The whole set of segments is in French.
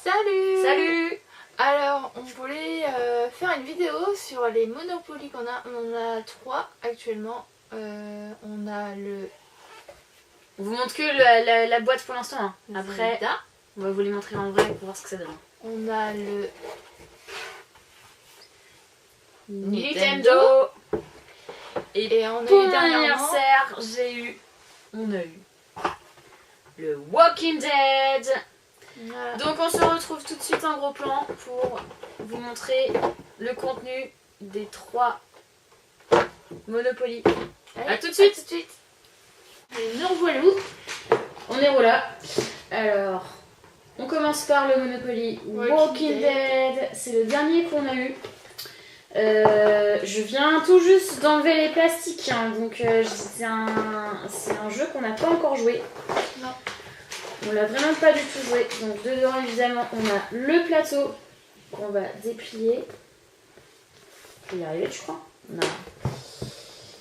Salut! Salut! Alors on voulait faire une vidéo sur les Monopoly qu'on a. On en a 3 actuellement. On a le On vous montre que la boîte pour l'instant. Hein. Après, Zelda. on va vous les montrer en vrai pour voir ce que ça donne. On a le Nintendo. Et on a Pour eu mon dernièrement anniversaire, on a eu le Walking Dead. Voilà. Donc on se retrouve tout de suite en gros plan pour vous montrer le contenu des 3 Monopoly. Allez, À tout de suite. tout de suite. Et nous revoilà. On est là. Alors, on commence par le Monopoly Walking Dead. C'est le dernier qu'on a eu. Je viens tout juste d'enlever les plastiques, hein, donc c'est un jeu qu'on n'a pas encore joué. Non. On l'a vraiment pas du tout joué. Donc dedans évidemment on a le plateau qu'on va déplier. Je vais y arriver je crois. Non.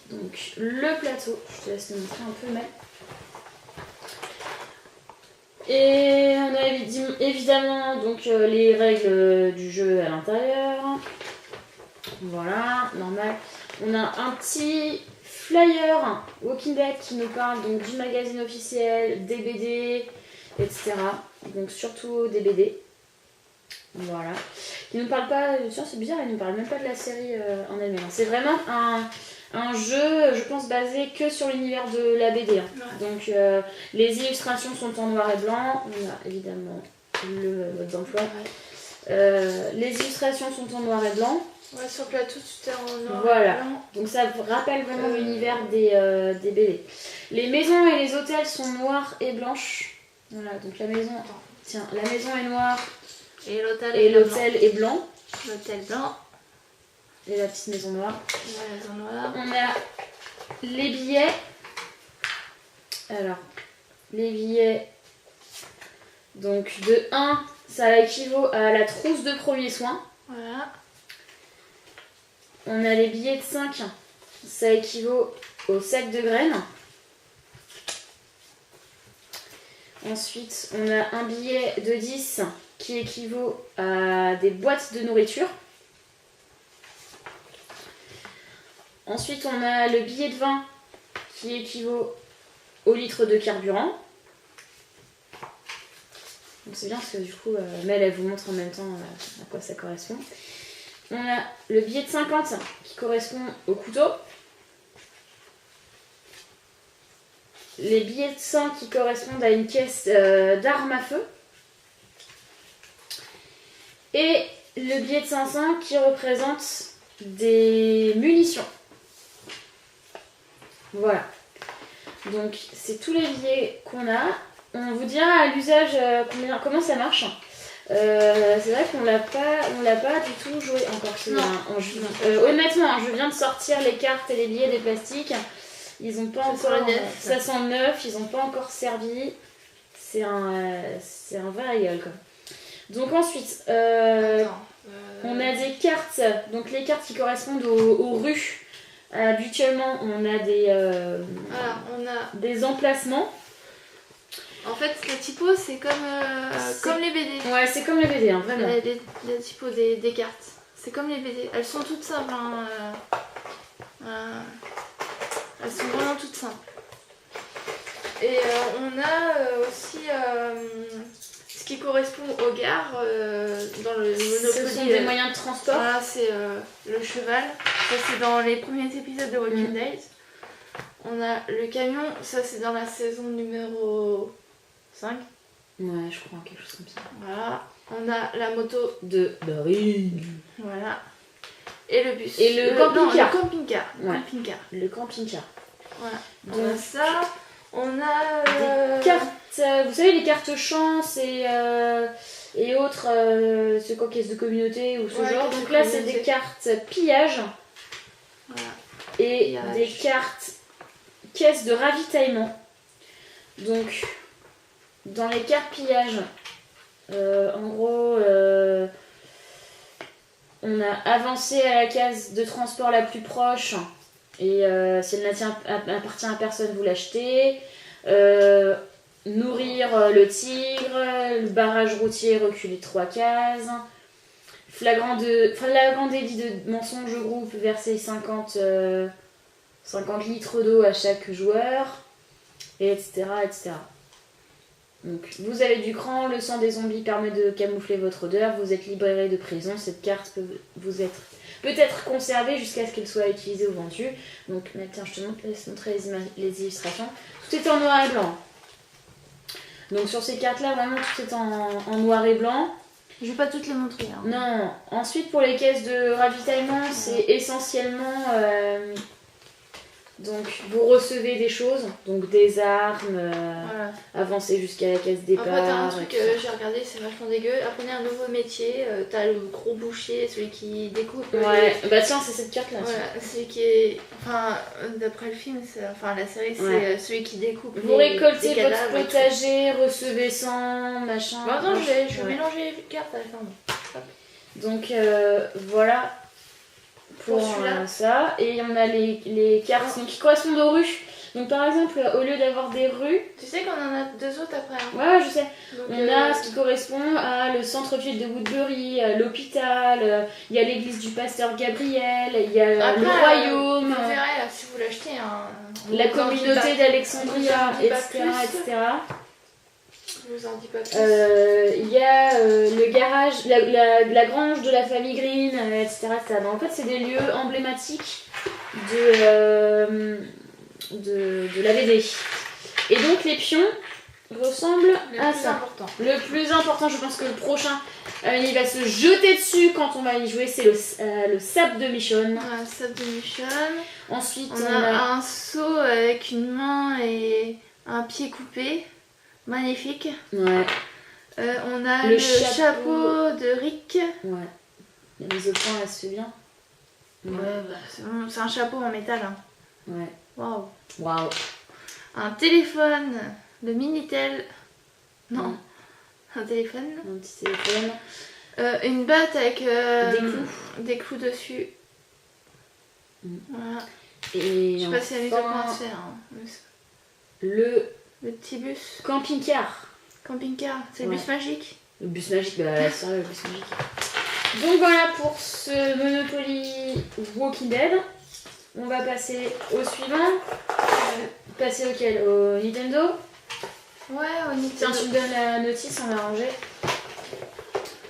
Donc le plateau, je te laisse le montrer un peu mais. Et on a évidemment donc les règles du jeu à l'intérieur. Voilà, normal. On a un petit flyer Walking Dead qui nous parle donc du magazine officiel, des BD, etc. Donc surtout des BD. Voilà. Il nous parle pas, tiens c'est bizarre, il nous parle même pas de la série en elle-même. C'est vraiment un jeu, je pense, basé que sur l'univers de la BD. Hein. Ouais. Donc les illustrations sont en noir et blanc. On a évidemment le mode d'emploi. Ouais. Les illustrations sont en noir et blanc. Ouais, sur le plateau, tout est en noir. Voilà, donc ça rappelle vraiment l'univers des BD. Les maisons et les hôtels sont noirs et blanches. Voilà, donc la maison, tiens, la maison est noire et l'hôtel est blanc. L'hôtel blanc. Et la petite maison noire. La maison noire. On a les billets. Alors, les billets, donc de 1, ça équivaut à la trousse de premiers soins. Voilà. On a les billets de 5, ça équivaut au sac de graines. Ensuite, on a un billet de 10 qui équivaut à des boîtes de nourriture. Ensuite, on a le billet de 20 qui équivaut au litre de carburant. Donc c'est bien parce que du coup, Mel, elle vous montre en même temps à quoi ça correspond. On a le billet de 50 qui correspond au couteau. Les billets de 100 qui correspondent à une caisse d'armes à feu. Et le billet de 500 qui représente des munitions. Voilà. Donc c'est tous les billets qu'on a. On vous dira à l'usage comment ça marche. C'est vrai qu'on l'a pas du tout joué encore celui-là. Honnêtement, je viens de sortir les cartes et les billets des plastiques. Ils ont pas encore. Ça sent neuf, ils ont pas encore servi. C'est un vrai régal quoi. Donc ensuite, on a des cartes. Donc les cartes qui correspondent aux rues. Habituellement, on a des emplacements. En fait, la typo, c'est comme les BD. Ouais, c'est comme les BD, hein, vraiment. La typo des cartes. C'est comme les BD. Elles sont toutes simples. Elles sont vraiment toutes simples. Et on a aussi ce qui correspond aux gares dans le Monopoly. Ce sont des moyens de transport. Voilà, c'est le cheval. Ça, c'est dans les premiers épisodes de Walking Dead. On a le camion. Ça, c'est dans la saison numéro 5. Ouais, je crois, quelque chose comme ça. Voilà. On a la moto de Barry. Voilà. Et le bus. Et le camping-car. Le camping-car. Ouais. Le camping-car. Voilà. Donc ça, on a des cartes. Vous savez, les cartes chance et autres, c'est quoi, caisse de communauté ou ce genre. Donc là, c'est des cartes pillage. Voilà. Et des cartes caisse de ravitaillement. Donc, dans les cartes pillage, en gros, on a avancé à la case de transport la plus proche. Et si elle n'appartient à personne, vous l'achetez. nourrir le tigre, le barrage routier reculer 3 cases, flagrant délit de mensonge au groupe, verser 50 litres d'eau à chaque joueur, et etc., etc. Donc, vous avez du cran, le sang des zombies permet de camoufler votre odeur, vous êtes libéré de prison, cette carte peut être conservée jusqu'à ce qu'elle soit utilisée ou vendue. Donc, tiens, je te laisse montrer les illustrations. Tout est en noir et blanc. Donc, sur ces cartes-là, vraiment, tout est en noir et blanc. Je vais pas toutes les montrer. Hein. Non. Ensuite, pour les caisses de ravitaillement, c'est essentiellement... donc, vous recevez des choses, donc des armes, Voilà. avancez jusqu'à la caisse départ. Après, t'as un truc, j'ai regardé, c'est vachement dégueu. Apprenez un nouveau métier. T'as le gros boucher, celui qui découpe. Ouais, bah tiens, c'est cette carte-là. Voilà, celui qui est. Enfin, d'après le film, enfin la série, c'est celui qui découpe. Vous récoltez les cadavres votre potager, recevez 100, machin. Bon, attends, je vais mélanger les cartes à la fin. Donc, voilà. Pour ça, et on a les cartes qui correspondent aux rues. Donc par exemple, au lieu d'avoir des rues... Tu sais qu'on en a 2 autres après. Hein. Ouais, je sais. Donc, on a ce qui qui correspond à le centre-ville de Woodbury, l'hôpital, il y a l'église du pasteur Gabriel, il y a après, le royaume, vous verrez, si vous l'achetez, la communauté d'Alexandria, etc., etc. Je vous en dis pas plus. Il y a le garage, la grange de la famille Green, etc., etc. Donc, en fait, c'est des lieux emblématiques de la BD. Et donc, les pions ressemblent à ça. Le plus important, je pense que le prochain, il va se jeter dessus quand on va y jouer, c'est le sable de Michonne. Ouais, sable de Michonne. Ensuite, on a un seau avec une main et un pied coupé. Magnifique. Ouais. On a le chapeau de Rick. Ouais. La mise au point, elle se fait bien. Ouais, bah, c'est un chapeau en métal. Hein. Ouais. Waouh. Waouh. Un téléphone de Minitel. Non. Un téléphone. Un petit téléphone. Une batte avec des clous dessus. Voilà. Et je sais pas si la mise au point se fait. Hein. Le petit bus. Camping-car. Camping-car, c'est le bus magique. Le bus magique, bah ça, le bus magique. Donc voilà pour ce Monopoly Walking Dead. On va passer au suivant. Passer auquel? Au Nintendo? Ouais, au Nintendo. Tiens, tu me donnes la notice, on va ranger.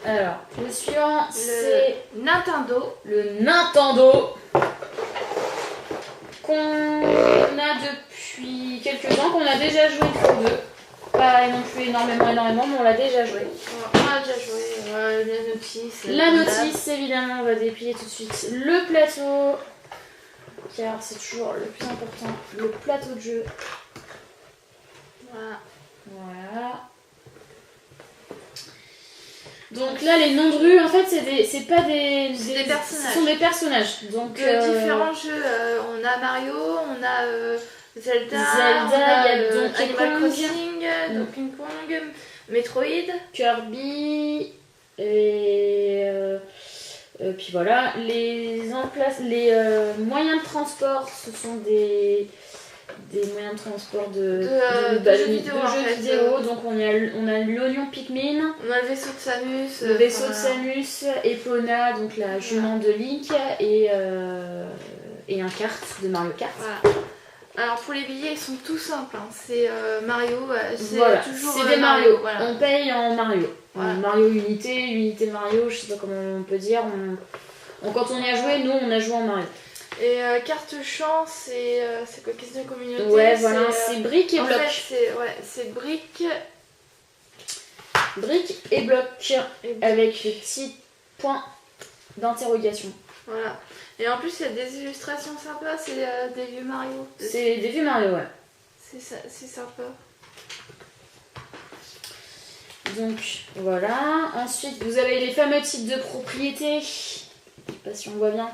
Alors, le suivant, c'est Nintendo. Le Nintendo. Qu'on a depuis quelques temps, qu'on a déjà joué une fois ou deux. Pas non plus énormément, mais on l'a déjà joué. On a déjà joué, la notice. La notice, évidemment, on va déplier tout de suite le plateau. Car c'est toujours le plus important, le plateau de jeu. Voilà. Donc là, les noms de rue, en fait, c'est pas des personnages. Ce sont des personnages. Donc, différents jeux. On a Mario, on a Zelda, il y a Donkey Animal Crossing, Donkey Kong, Metroid, Kirby, et puis voilà. Les moyens de transport, ce sont des moyens de transport de jeux vidéo. Donc on a l'oignon Pikmin, on a le vaisseau de Samus, le vaisseau de Samus, Epona, donc la jument de Link, et un kart de Mario Kart. Voilà. Alors pour les billets, ils sont tout simples. Hein. C'est Mario, toujours c'est des Mario. Voilà. On paye en Mario. Voilà. Mario unité Mario, je sais pas comment on peut dire. Quand on y a joué, nous on a joué en Mario. Et carte champ, c'est quoi, question de communauté? Ouais, voilà, c'est briques et blocs. En fait, c'est briques et blocs avec le petit point d'interrogation. Voilà. Et en plus, il y a des illustrations sympas, c'est des vieux Mario. C'est des vieux Mario, ouais. C'est sympa. Donc, voilà. Ensuite, vous avez les fameux titres de propriété. Je sais pas si on voit bien.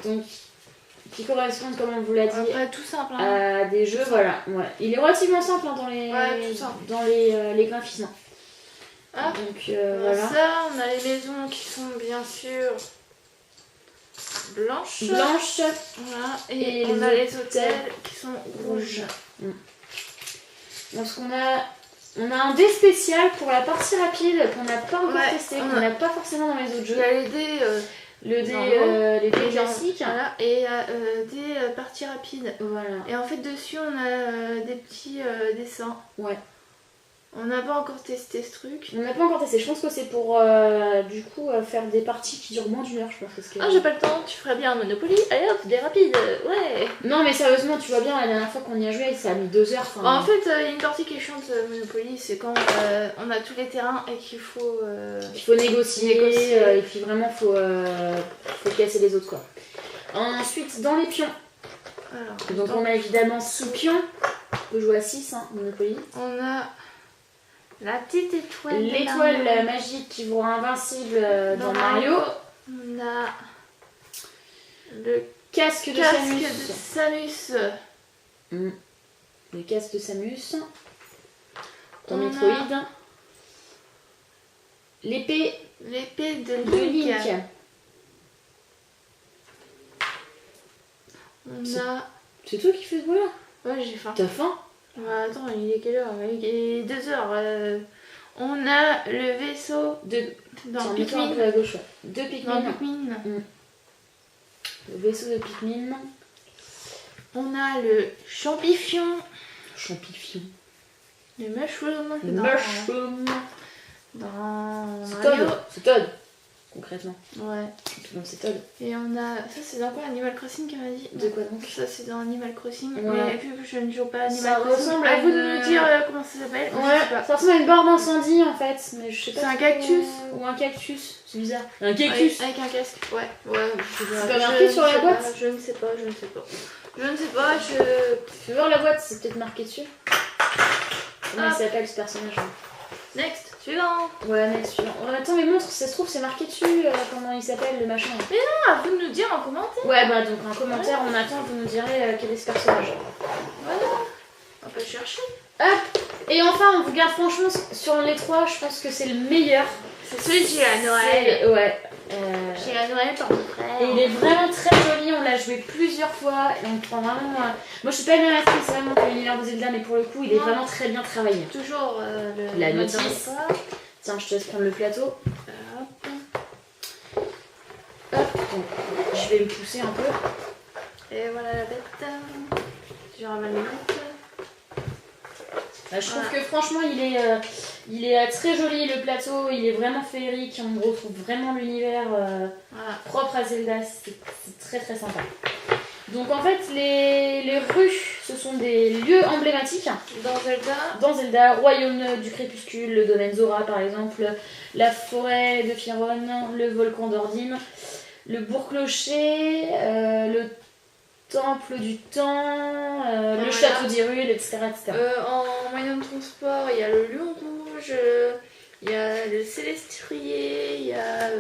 Donc, qui correspondent, comme on vous l'a dit, après, tout simple, hein. à des jeux. Voilà. Ouais. Il est relativement simple hein, dans les graphismes. Ah, donc, voilà. Ça, on a les maisons qui sont bien sûr blanches. Voilà. Et on a les hôtels qui sont rouges. Parce qu'on a un dé spécial pour la partie rapide qu'on n'a pas encore testé, qu'on n'a pas forcément dans les autres jeux. Il y a les dés, les dés classiques. Voilà, et des parties rapides. Voilà. Et en fait, dessus, on a des petits dessins. Ouais. On n'a pas encore testé ce truc. On n'a pas encore testé. Je pense que c'est pour du coup faire des parties qui durent moins d'1 heure, je pense. Parce que... Ah, j'ai pas le temps, tu ferais bien un Monopoly. Allez hop, des rapides, ouais. Non, mais sérieusement, tu vois bien, la dernière fois qu'on y a joué, ça a mis 2 heures. En fait, il y a une partie qui est chiante Monopoly, c'est quand on a tous les terrains et qu'il faut. Il faut négocier. Et puis vraiment, faut casser les autres, quoi. Ensuite, dans les pions. Alors, donc, on a évidemment 6 pions. On peut jouer à 6, hein, Monopoly. On a. La petite étoile. L'étoile magique qui vous rend invincible dans Mario. On a le casque de Samus. Le casque de Samus. Dans Metroid. L'épée de Link. On a. C'est toi qui fais ce bruit là? Ouais, j'ai faim. T'as faim? Bah, attends, il est quelle heure? Il est 2h. On a le vaisseau dans Pikmin. Un peu à gauche, ouais. De Pikmin. Le vaisseau de Pikmin. On a le champifion. Le mushroom. Dans Mario. C'est Todd. Concrètement. Ouais. Donc c'est Todd. Et on a. Ça, c'est dans quoi Animal Crossing qu'elle m'a dit? De quoi donc? Ça, c'est dans Animal Crossing. Ouais. Mais vu que je ne joue pas à Animal Ça Crossing, ressemble à à vous de nous dire comment ça s'appelle. Ouais, ça ressemble à une barre d'incendie en fait. Mais je sais pas. C'est un cactus. Ou un cactus. C'est bizarre. Un cactus. Avec un casque. Ouais. C'est pas marqué sur la boîte? Je ne sais pas. Tu veux voir la boîte? C'est peut-être marqué dessus. Comment il s'appelle ce personnage? Next, suivant. Ouais, next, suivant. Attends, mais montre, ça se trouve, c'est marqué dessus comment il s'appelle le machin. Mais non, à vous de nous dire en commentaire. Ouais, bah donc en commentaire, on attend, vous nous direz quel est ce personnage. Voilà, on peut chercher. Hop. Et enfin, on regarde franchement sur les trois, je pense que c'est le meilleur. C'est celui de j'ai à Noël. Ouais. J'ai à Noël par mon frère. Et il est vraiment très joli, on l'a joué plusieurs fois. Et on prend vraiment. Moi je suis pas une amatrice vraiment pour l'univers de Zelda, mais pour le coup, il est vraiment très bien travaillé. Toujours la notice. Tiens, je te laisse prendre le plateau. Hop. Donc, je vais me pousser un peu. Et voilà la bête. Je ramène les bêtes. Bah, je trouve que franchement il est très joli le plateau, il est vraiment féerique, on retrouve vraiment l'univers propre à Zelda, c'est très très sympa. Donc en fait les rues ce sont des lieux emblématiques dans Zelda, Royaume du Crépuscule, le domaine Zora par exemple, la forêt de Firon, le volcan d'Ordine, le bourg clocher, le temple du temps, le château d'Hyrule, etc. En moyen de transport, il y a le lion rouge, il y a le célestrier, il y a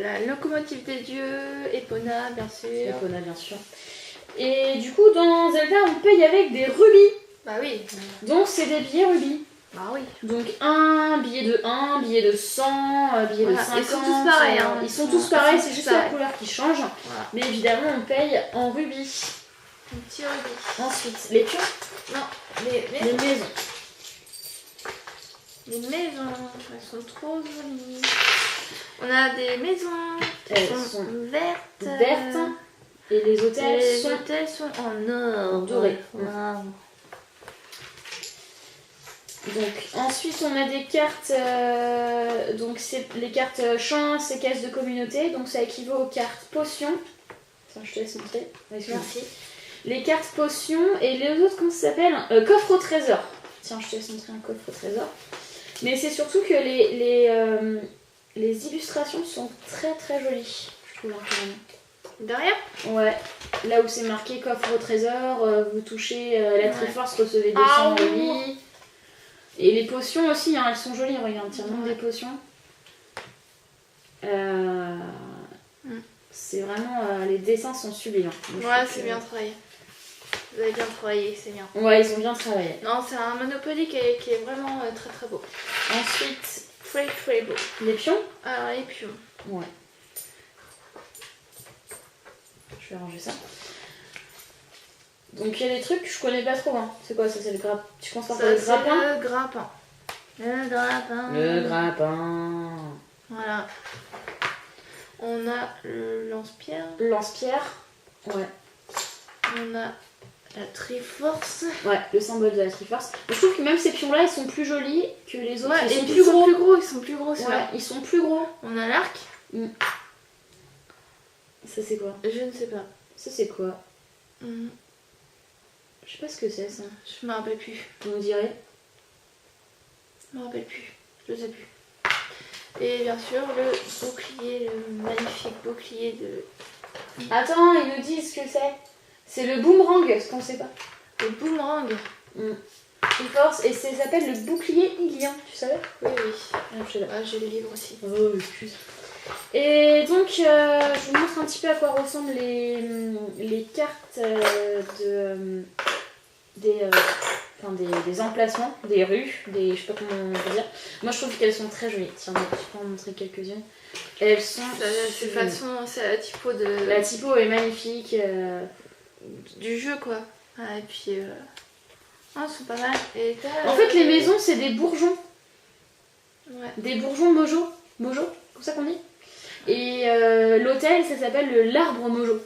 la locomotive des dieux, Epona bien sûr. Et du coup, dans Zelda, on paye avec des rubis. Bah oui. Donc c'est des billets rubis. Bah oui. Donc un billet de 1, billet de 100, billet de 50. Ils sont tous pareils. Hein. Ils sont tous pareils, c'est juste la couleur qui change. Voilà. Mais évidemment, on paye en rubis. Un petit rubis. Ensuite, les pions. Non, les maisons. Les maisons, elles sont trop jolies. On a des maisons qui sont vertes. Et les hôtels sont en or. Doré. Wow. Donc ensuite on a des cartes, donc c'est les cartes chance et caisses de communauté, donc ça équivaut aux cartes potions. Attends, je te laisse montrer. Merci. Les cartes potions et les autres, comment ça s'appelle? Coffre au trésor. Tiens, je te laisse montrer un coffre au trésor. Mais c'est surtout que les illustrations sont très très jolies, je trouve. Derrière? Ouais. Là où c'est marqué coffre au trésor, vous touchez la Triforce, recevez 200 rubis. Et les potions aussi, hein, elles sont jolies, regarde, tiens, des potions. C'est vraiment, les dessins sont sublimes. Ouais, c'est bien travaillé. Vous avez bien travaillé, c'est bien. Ouais, ils ont bien travaillé. Non, c'est un Monopoly qui est vraiment très très beau. Ensuite, très beau. Les pions? Alors, les pions. Ouais. Je vais ranger ça. Donc il y a des trucs que je connais pas trop. Hein. C'est quoi ça? C'est le grappin. Tu commences par Ça, le c'est grappin? le grappin. Le grappin. Le grappin. Voilà. On a le lance-pierre. Lance-pierre. Ouais. On a la Triforce. Ouais, le symbole de la Triforce. Mais je trouve que même ces pions-là, ils sont plus jolis que les autres. Ouais, Ils et sont puis plus gros. Ils sont plus gros, Ouais, ceux-là. ils sont plus gros. On a l'arc. Ça c'est quoi? Je ne sais pas. Ça c'est quoi? Hmm, Je sais pas ce que c'est ça. Je me rappelle plus. On dirait. Je me rappelle plus. Je sais plus. Et bien sûr, le bouclier, le magnifique bouclier de... Attends, ils nous disent ce que c'est. C'est le boomerang, ce qu'on sait pas. Le boomerang. Triforce, et ça s'appelle le bouclier ilien, tu savais? Oui, oui. Ah, je sais pas. Ah, j'ai le livre aussi. Oh, excuse. Et donc, je vous montre un petit peu à quoi ressemblent les cartes des emplacements, des rues, je sais pas comment on peut dire. Moi, je trouve qu'elles sont très jolies. Tiens, je peux en montrer quelques-unes. Elles sont... C'est la typo de... La typo est magnifique. du jeu, quoi. Ah, et puis... Ah, elles sont pas mal. Et En fait, les maisons, c'est des bourgeons. Ouais. Des bourgeons mojo. Mojo, comme ça qu'on dit. Et l'hôtel, ça s'appelle l'arbre mojo.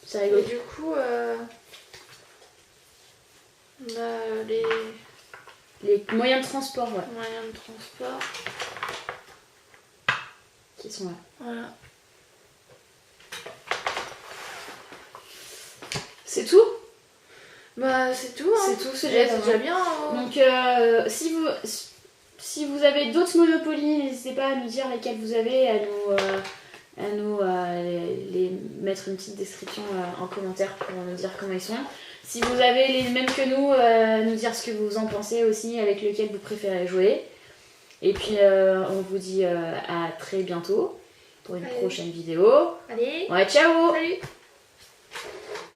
C'est Et rigolo. du coup, on a Les moyens de transport, ouais, moyens de transport. qui sont là. Voilà. C'est tout? Bah, c'est tout, hein. C'est tout, c'est Et déjà c'est déjà bien. Hein. Donc, si vous avez d'autres Monopoly, n'hésitez pas à nous dire lesquels vous avez, à nous les mettre une petite description en commentaire pour nous dire comment ils sont. Si vous avez les mêmes que nous dire ce que vous en pensez aussi, avec lequel vous préférez jouer. Et puis, on vous dit à très bientôt pour une prochaine vidéo. Allez. Ouais, ciao! Salut.